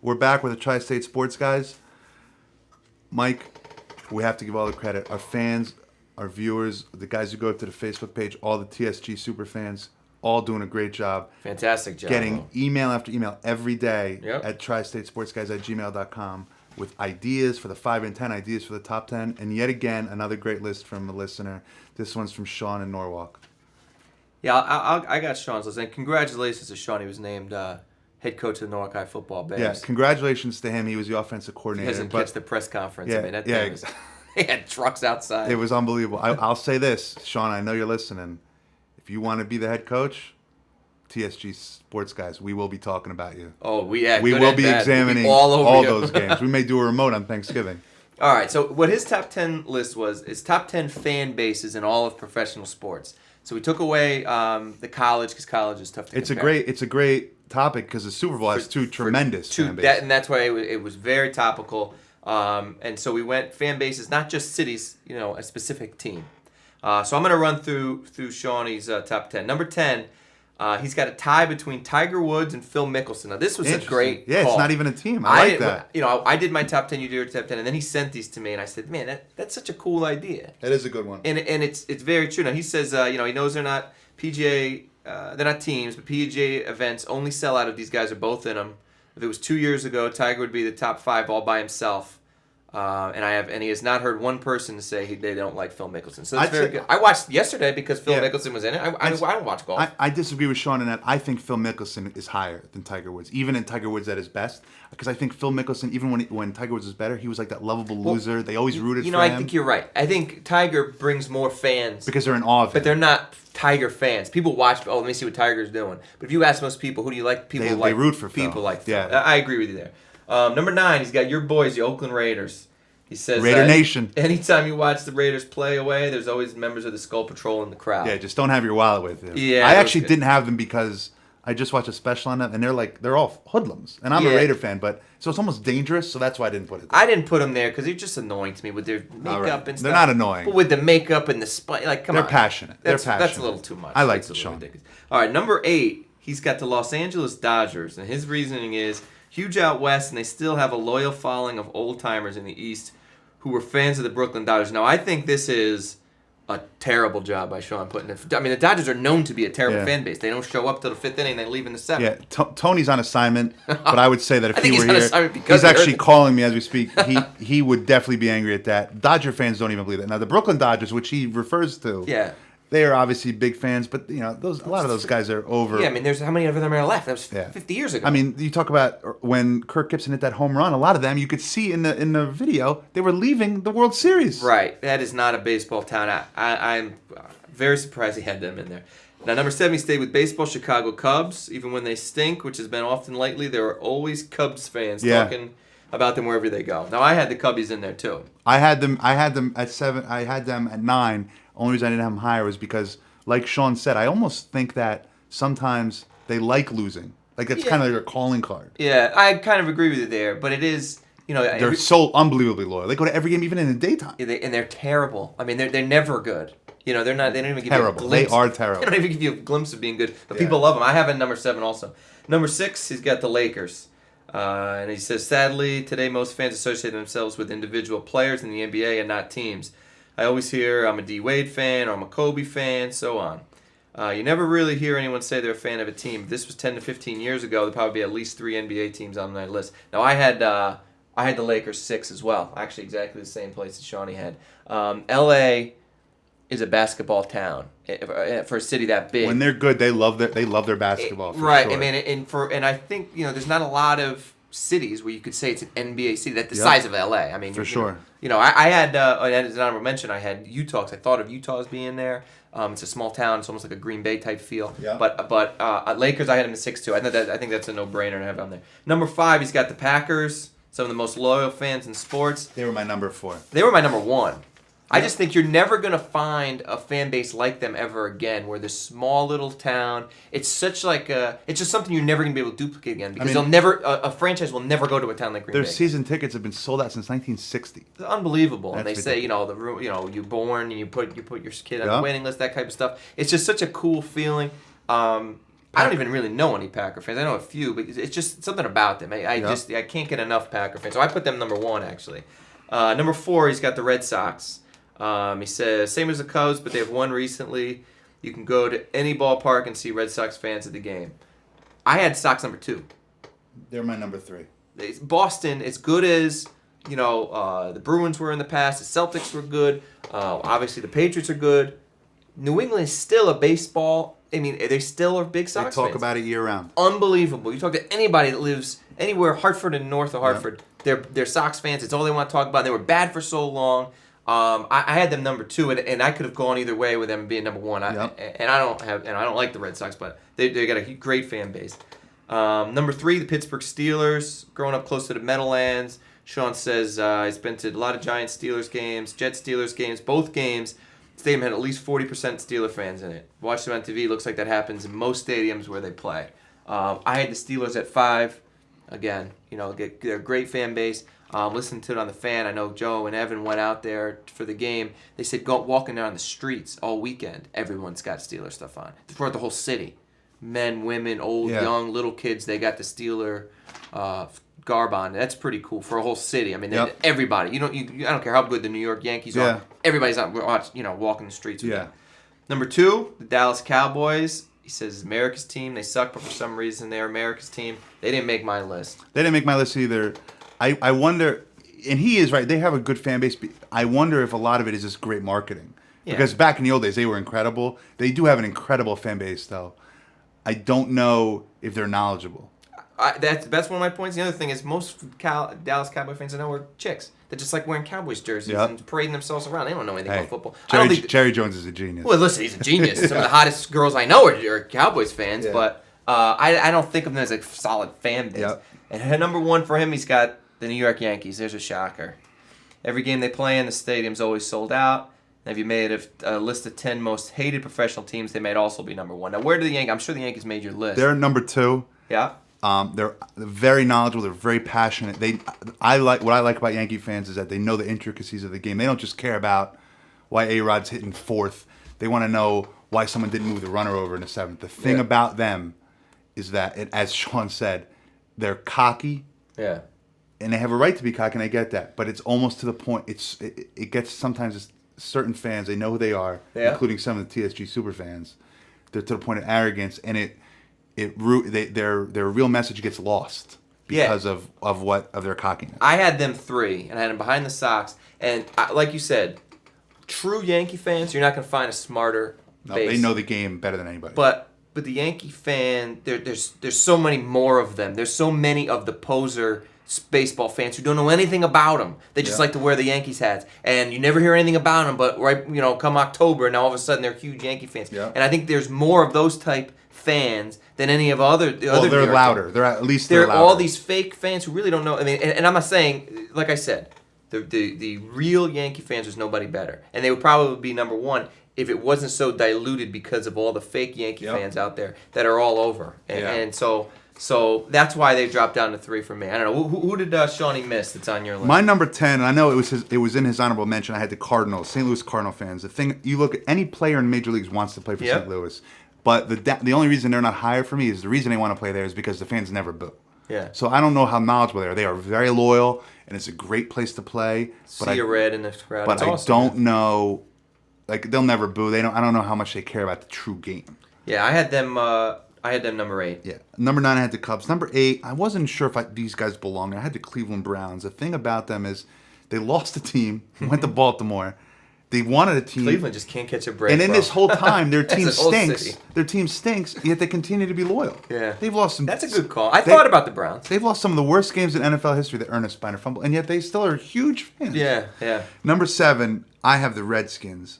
We're back with the Tri-State Sports Guys. Mike, we have to give all the credit. Our fans, our viewers, the guys who go to the Facebook page, all the TSG super fans, all doing a great job. Fantastic job. Getting email after email every day Yep. at tristatesportsguys@gmail.com with ideas for the 5 and 10, ideas for the top 10, and yet again, another great list from a listener. This one's from Sean in Norwalk. Yeah, I got Sean's list. And congratulations to Sean. He was named head coach of the Norwalk High football Bears. Yeah, congratulations to him. He was the offensive He coordinator. doesn't catch the press conference. Yeah, I mean, that yeah, thing was, he had trucks outside. It was unbelievable. I'll say this, Sean, I know you're listening. If you want to be the head coach, TSG Sports Guys, we will be talking about you. Oh, we will be examining all those games. We may do a remote on Thanksgiving. All right, so what his top 10 list was is top 10 fan bases in all of professional sports. So we took away the college because college is tough to compare. It's a great topic because the Super Bowl has two tremendous fan bases. And that's why it was very topical. And so we went fan bases, not just cities, a specific team. So I'm going to run through Shawnee's top 10. Number 10, he's got a tie between Tiger Woods and Phil Mickelson. Now, this was a great Yeah, call. it's not even a team. I like that. I did my top 10, you did your top 10, and then he sent these to me, and I said, man, that's such a cool idea. That is a good one. And it's very true. Now, he says, he knows they're not PGA, they're not teams, but PGA events only sell out if these guys are both in them. If it was 2 years ago, Tiger would be the top 5 all by himself. And he has not heard one person to say they don't like Phil Mickelson. So that's very good. I watched yesterday because Phil Mickelson was in it. I don't watch golf. I disagree with Sean in that I think Phil Mickelson is higher than Tiger Woods, even in Tiger Woods at his best. Because I think Phil Mickelson, even when Tiger Woods was better, he was like that lovable loser. They always rooted for him. I think you're right. I think Tiger brings more fans. Because they're in awe of him. But they're not Tiger fans. People watch, let me see what Tiger's doing. But if you ask most people, who do you like? They root for Phil. People like Phil. Yeah. I agree with you there. Number 9, he's got your boys, the Oakland Raiders. He says, Raider Nation. Anytime you watch the Raiders play away, there's always members of the Skull Patrol in the crowd. Yeah, just don't have your wallet with you. Yeah, I actually didn't have them because I just watched a special on them, and they're all hoodlums. And I'm a Raider fan, so it's almost dangerous, so that's why I didn't put it there. I didn't put them there because they're just annoying to me with their makeup and stuff. They're not annoying. But with the makeup and the spike, come on. They're passionate. That's a little too much. I like the Sean. Ridiculous. All right, number 8, he's got the Los Angeles Dodgers, and his reasoning is huge out west, and they still have a loyal following of old-timers in the East who were fans of the Brooklyn Dodgers. Now, I think this is a terrible job by Sean putting it. I mean, the Dodgers are known to be a terrible fan base. They don't show up till the 5th inning. They leave in the 7th. Yeah, Tony's on assignment, but I would say that if he were here, he's actually calling me as we speak. He would definitely be angry at that. Dodger fans don't even believe that. Now, the Brooklyn Dodgers, which he refers to, they are obviously big fans, but a lot of those guys are over. Yeah, I mean, there's how many of them are left? That was 50 years ago. I mean, you talk about when Kirk Gibson hit that home run. A lot of them you could see in the video they were leaving the World Series. Right, that is not a baseball town. I'm very surprised he had them in there. Now, number 7, he stayed with baseball. Chicago Cubs, even when they stink, which has been often lately, there are always Cubs fans talking about them wherever they go. Now, I had the Cubbies in there too. I had them at 7. I had them at 9. Only reason I didn't have them higher was because, like Sean said, I almost think that sometimes they like losing. Like that's kind of their calling card. Yeah, I kind of agree with you there, but it is, they're so unbelievably loyal. They go to every game, even in the daytime. Yeah, and they're terrible. I mean, they're never good. They're not. They don't even give terrible. You a glimpse. They are terrible. They don't even give you a glimpse of being good. But people love them. I have it number 7 also. Number 6, he's got the Lakers. And he says, sadly, today most fans associate themselves with individual players in the NBA and not teams. I always hear I'm a D. Wade fan or I'm a Kobe fan, so on. You never really hear anyone say they're a fan of a team. If this was 10 to 15 years ago, there'd probably be at least 3 NBA teams on that list. Now, I had the Lakers 6 as well. Actually, exactly the same place that Shawnee had. L.A. is a basketball town for a city that big. When they're good, they love their basketball. Right. Sure. I mean, and I think there's not a lot of cities where you could say it's an NBA city that's the size of LA. I mean, for sure. I had as an honorable mention, I had Utah because I thought of Utah as being there. It's a small town. It's almost like a Green Bay type feel. Yeah. But Lakers, I had him at 6 too. I think that's a no-brainer to have on there. Number 5, he's got the Packers. Some of the most loyal fans in sports. They were my number 4. They were my number 1. I just think you're never going to find a fan base like them ever again, where this small little town, it's just something you're never going to be able to duplicate again, because a franchise will never go to a town like Green Bay. Their season tickets have been sold out since 1960. It's unbelievable. That's and they say, you're born and you put your kid on the waiting list, that type of stuff. It's just such a cool feeling. I don't even really know any Packer fans. I know a few, but it's just something about them. I can't get enough Packer fans. So I put them number 1, actually. Number 4, he's got the Red Sox. He says, same as the Cubs, but they have won recently. You can go to any ballpark and see Red Sox fans at the game. I had Sox number 2. They're my number 3. Boston, as good as the Bruins were in the past, the Celtics were good. Obviously, the Patriots are good. New England is still a baseball. I mean, they still are big Sox fans. They talk about it year round. Unbelievable. You talk to anybody that lives anywhere, Hartford and north of Hartford, they're Sox fans. It's all they want to talk about. They were bad for so long. I had them number 2, and I could have gone either way with them being number 1. I don't like the Red Sox, but they got a great fan base. Number 3, the Pittsburgh Steelers. Growing up close to the Meadowlands, Sean says he's been to a lot of Giants Steelers games, Jets Steelers games, both games. Stadium had at least 40% Steeler fans in it. Watched them on TV. Looks like that happens in most stadiums where they play. I had the Steelers at 5. Again, they're a great fan base. Listened to it on the Fan. I know Joe and Evan went out there for the game. They said walking down the streets all weekend, everyone's got Steeler stuff on. Throughout the whole city. Men, women, old, young, little kids, they got the Steeler garb on. That's pretty cool for a whole city. I mean, everybody. I don't care how good the New York Yankees are. Everybody's out, walking the streets with them. Number 2, the Dallas Cowboys. He says America's team. They suck, but for some reason they're America's team. They didn't make my list. They didn't make my list either. I wonder, and he is right. They have a good fan base. I wonder if a lot of it is just great marketing. Yeah. Because back in the old days, they were incredible. They do have an incredible fan base, though. I don't know if they're knowledgeable. That's one of my points. The other thing is most Dallas Cowboy fans I know are chicks. They're just like wearing Cowboys jerseys and parading themselves around. They don't know anything about football. Jerry Jones is a genius. Well, listen, he's a genius. Some of the hottest girls I know are Cowboys fans, but I don't think of them as a solid fan base. Yep. And number 1 for him, he's got the New York Yankees. There's a shocker. Every game they play in, the stadium's always sold out. And if you made a list of 10 most hated professional teams, they might also be number 1. Now, where do the Yankees? I'm sure the Yankees made your list. They're number 2. Yeah. They're very knowledgeable. They're very passionate. What I like about Yankee fans is that they know the intricacies of the game. They don't just care about why A-Rod's hitting 4th. They want to know why someone didn't move the runner over in the 7th. The thing about them is that, as Sean said, they're cocky. Yeah. And they have a right to be cocky, and I get that. But it's almost to the point. It gets sometimes certain fans. They know who they are, including some of the TSG super fans. They're to the point of arrogance, and their real message gets lost because of their cockiness. I had them 3, and I had them behind the Sox. And like you said, true Yankee fans, you're not going to find a smarter base. They know the game better than anybody. But the Yankee fan, there's so many more of them. There's so many of the poser baseball fans who don't know anything about them. They just like to wear the Yankees hats, and you never hear anything about them. But come October, now all of a sudden they're huge Yankee fans. Yeah. And I think there's more of those type fans than any of the other. They're louder. They're at least they're louder. All these fake fans who really don't know. I mean, and I'm not saying, like I said, the real Yankee fans, there's nobody better, and they would probably be number 1 if it wasn't so diluted because of all the fake Yankee fans out there that are all over, and so that's why they dropped down to 3 for me. I don't know who did Shawnee miss that's on your list. My number 10, and I know it was in his honorable mention. I had the Cardinals, St. Louis Cardinal fans. The thing, you look at any player in major leagues wants to play for St. Louis. But the only reason they're not higher for me is the reason they want to play there is because the fans never boo. Yeah. So I don't know how knowledgeable they are. They are very loyal, and it's a great place to play. See a red in the crowd. But I don't know, they'll never boo. I don't know how much they care about the true game. Yeah, I had them number 8. Yeah. Number 9, I had the Cubs. Number 8, I wasn't sure if these guys belong. I had the Cleveland Browns. The thing about them is they lost the team, went to Baltimore. They wanted a team. Cleveland just can't catch a break. And in this whole time, their team stinks. Their team stinks, yet they continue to be loyal. Yeah. They've lost some. That's a good call. I thought about the Browns. They've lost some of the worst games in NFL history, the Ernest Spiner fumble, and yet they still are huge fans. Yeah. Number 7, I have the Redskins.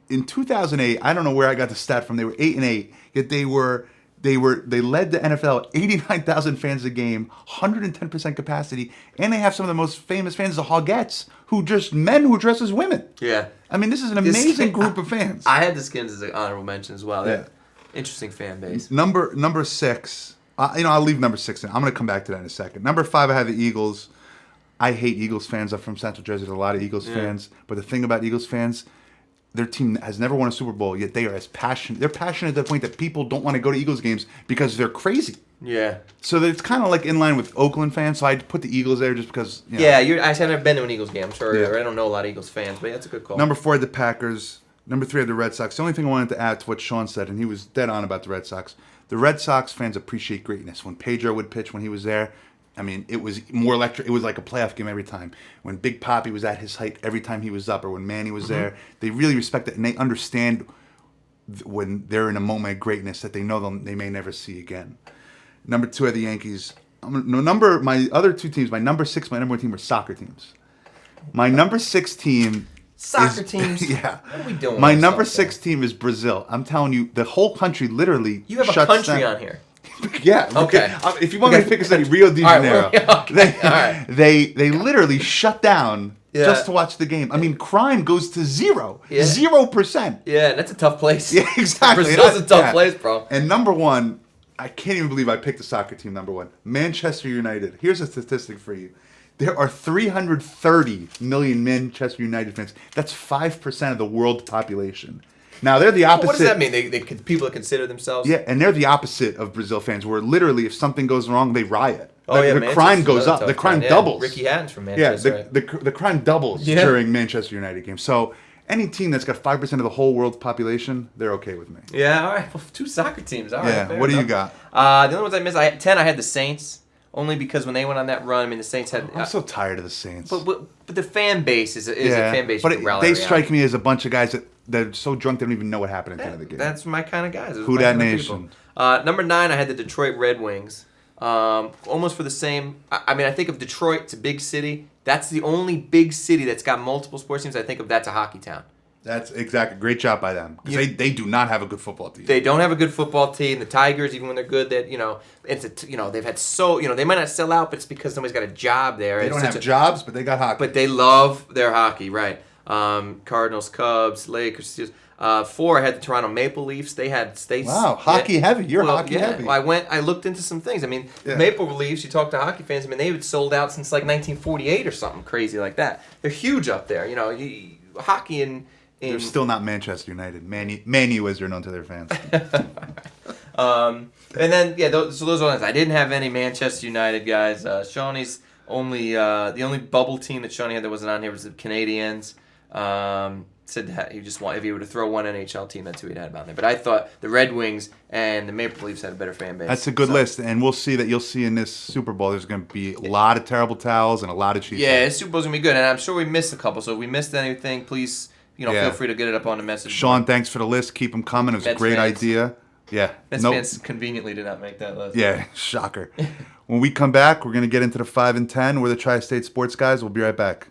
In 2008, I don't know where I got the stat from. They were 8-8, yet they led the NFL, 89,000 fans a game, 110% capacity, and they have some of the most famous fans, the Hogettes, men who dress as women. Yeah. I mean, this is an amazing group of fans. I had the Skins as an honorable mention as well. Yeah. Interesting fan base. Number 6, I'll leave number 6 in. I'm going to come back to that in a second. Number 5, I have the Eagles. I hate Eagles fans. I'm from Central Jersey. There's a lot of Eagles fans. But the thing about Eagles fans, their team has never won a Super Bowl, yet they are as passionate. They're passionate to the point that people don't want to go to Eagles games because they're crazy. Yeah. So that it's kind of like in line with Oakland fans. So I'd put the Eagles there just because. You know. Yeah, I have never been to an Eagles game. I'm sure. Yeah. I don't know a lot of Eagles fans, but yeah, that's a good call. Number 4 had the Packers. Number 3 had the Red Sox. The only thing I wanted to add to what Sean said, and he was dead on about the Red Sox. The Red Sox fans appreciate greatness. When Pedro would pitch when he was there, I mean, it was more electric. It was like a playoff game every time. When Big Papi was at his height every time he was up, or when Manny was there, they really respect it and they understand when they're in a moment of greatness that they know they may never see again. Number 2 are the Yankees. My other 2 teams, my number 6, my number 1 team were soccer teams. My number 6 team. Soccer teams. Yeah. What are we doing? My number 6 team is Brazil. I'm telling you, the whole country literally. You have a shuts country down. on here. Yeah. Okay. If you want me to pick a city, Rio de All right, Janeiro. okay, all right. They literally shut down Yeah. just to watch the game. I mean, crime goes to 0. Yeah. 0%. Yeah, that's a tough place. Yeah, exactly. Brazil's a tough Yeah. place, bro. And number 1, I can't even believe I picked the soccer team number 1. Manchester United. Here's a statistic for you. There are 330 million Manchester United fans. That's 5% of the world population. Now, they're the opposite. What does that mean? People that consider themselves? Yeah, and they're the opposite of Brazil fans, where literally if something goes wrong, they riot. Oh, yeah, the Manchester's crime goes another up. tough The crime town, yeah. doubles. Ricky Hatton's from Yeah, Manchester. the crime doubles Yeah. during Manchester United games. So any team that's got 5% of the whole world's population, they're okay with me. Yeah, all right. Well, 2 soccer teams. All right. Yeah, fair what do you enough. got? The only ones I missed, 10, I had the Saints. Only because when they went on that run, I mean, the Saints had. I'm so tired of the Saints. But the fan base is a fan base. but you can rally they around. strike me as a bunch of guys that they're so drunk they don't even know what happened at the end of the game. That's my kind of guys. Those are Who my dat kind of nation? people. Number 9, I had the Detroit Red Wings. Almost for the same. I mean, I think of Detroit. It's a big city. That's the only big city that's got multiple sports teams. I think of that's a hockey town. That's exactly great job by them because they do not have a good football team. They don't have a good football team. The Tigers, even when they're good, that they've had they might not sell out, but it's because somebody's got a job there. They don't have jobs, but they got hockey. But they love their hockey, right? Cardinals, Cubs, Lakers. 4, I had the Toronto Maple Leafs. Wow, hockey heavy. You're hockey heavy. Well, I looked into some things. I mean, Maple Leafs. You talk to hockey fans. I mean, they've sold out since like 1948 or something crazy like that. They're huge up there. Hockey in. They're still not Manchester United. Man U, as they're known to their fans. And then those are the ones. I didn't have any Manchester United guys. Shawnee's the only bubble team that Shawnee had that wasn't on here was the Canadiens. Said that he just if he were to throw one NHL team, that's who he'd had on there. But I thought the Red Wings and the Maple Leafs had a better fan base. That's a good list, and we'll see that. You'll see in this Super Bowl, there's going to be a lot of terrible towels and a lot of cheese. Yeah, this Super Bowl's gonna be good, and I'm sure we missed a couple. So if we missed anything, please. Feel free to get it up on the message. Sean, thanks for the list. Keep them coming. It was a great idea. Yeah. Mets fans conveniently did not make that list. Yeah, shocker. When we come back, we're going to get into the 5 and 10. We're the Tri-State Sports Guys. We'll be right back.